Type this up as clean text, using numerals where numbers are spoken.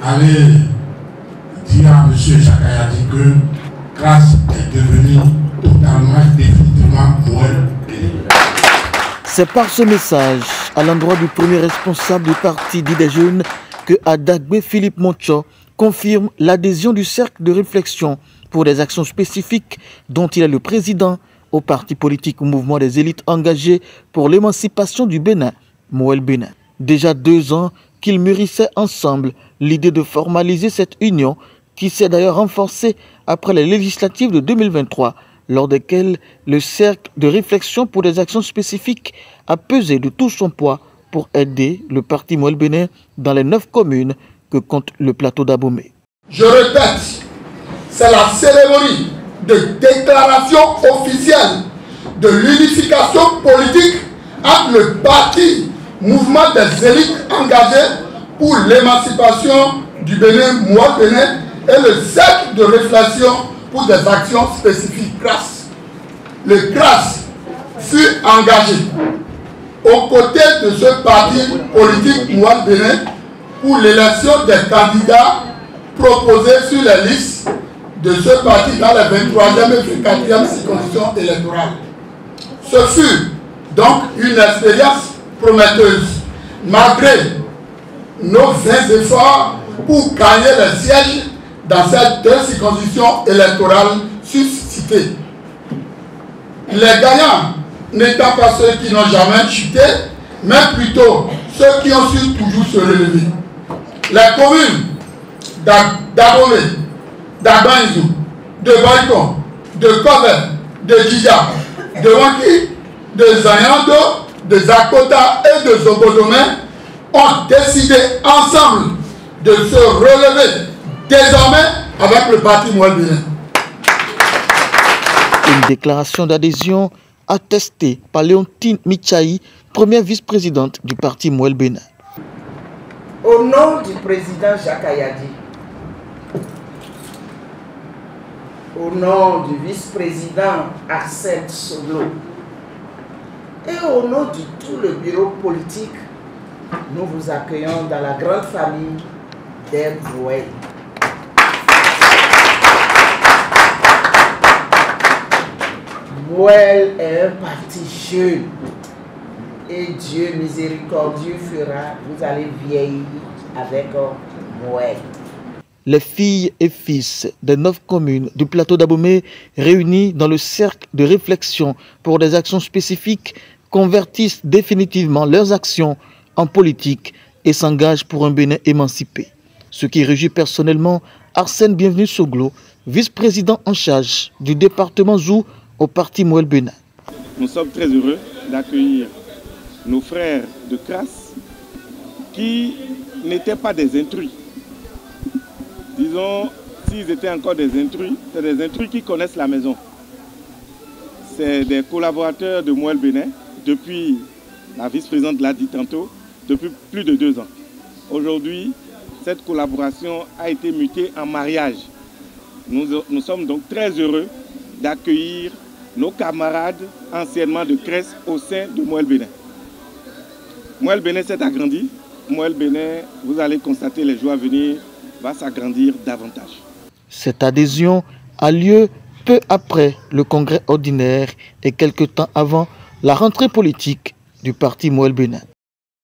aller dire à M. Jakayadi que CRAS est devenu totalement, définitivement Moël Bénin. C'est par ce message à l'endroit du premier responsable du parti dit des jeunes que Adagbe Philippe Moncho confirme l'adhésion du cercle de réflexion pour des actions spécifiques dont il est le président au parti politique ou mouvement des élites engagées pour l'émancipation du Bénin, Moël Bénin. Déjà 2 ans qu'ils mûrissaient ensemble l'idée de formaliser cette union qui s'est d'ailleurs renforcée après les législatives de 2023, lors desquelles le cercle de réflexion pour des actions spécifiques a pesé de tout son poids pour aider le parti Moël Bénin dans les 9 communes que compte le plateau d'Abomey. Je répète, c'est la cérémonie de déclaration officielle de l'unification politique entre le parti Mouvement des élites engagées pour l'émancipation du Bénin, Moël Bénin, et le cercle de réflexion pour des actions spécifiques CRAS. Le CRAS fut engagé aux côtés de ce parti politique Moël Bénin pour l'élection des candidats proposés sur les listes de ce parti dans les 23e et 24e circonscriptions électorales. Ce fut donc une expérience prometteuse, malgré nos vains efforts pour gagner les sièges dans ces 2 circonscriptions électorales suscitées. Les gagnants n'étant pas ceux qui n'ont jamais chuté, mais plutôt ceux qui ont su toujours se relever. Les communes d'Abomey, d'Abanizou, de Baïkon, de Kobe, de Djidja, de Wanki, de Zayando, de Zakota et de Zobodomé ont décidé ensemble de se relever désormais avec le parti Moël Bénin. Une déclaration d'adhésion attestée par Léontine Michaï, première vice-présidente du parti Moël Bénin. Au nom du président Jakayadi, au nom du vice-président Arsène Solo et au nom de tout le bureau politique, nous vous accueillons dans la grande famille des Moël. Moël est un parti jeune et Dieu miséricordieux fera, vous allez vieillir avec Moël. Les filles et fils des 9 communes du plateau d'Abomey réunis dans le cercle de réflexion pour des actions spécifiques convertissent définitivement leurs actions en politique et s'engagent pour un Bénin émancipé. Ce qui réjouit personnellement Arsène Bienvenu Soglo, vice-président en charge du département Zou au parti Moël Bénin. Nous sommes très heureux d'accueillir nos frères de CRAS qui n'étaient pas des intrus. Disons, s'ils étaient encore des intrus, c'est des intrus qui connaissent la maison. C'est des collaborateurs de Moël Bénin depuis, la vice-présidente l'a dit tantôt, depuis plus de 2 ans. Aujourd'hui, cette collaboration a été mutée en mariage. Nous sommes donc très heureux d'accueillir nos camarades anciennement de CRES au sein de Moël Bénin. Moël Bénin s'est agrandi. Moël Bénin, vous allez constater les jours à venir, va s'agrandir davantage. Cette adhésion a lieu peu après le congrès ordinaire et quelque temps avant la rentrée politique du parti Moël Bénin.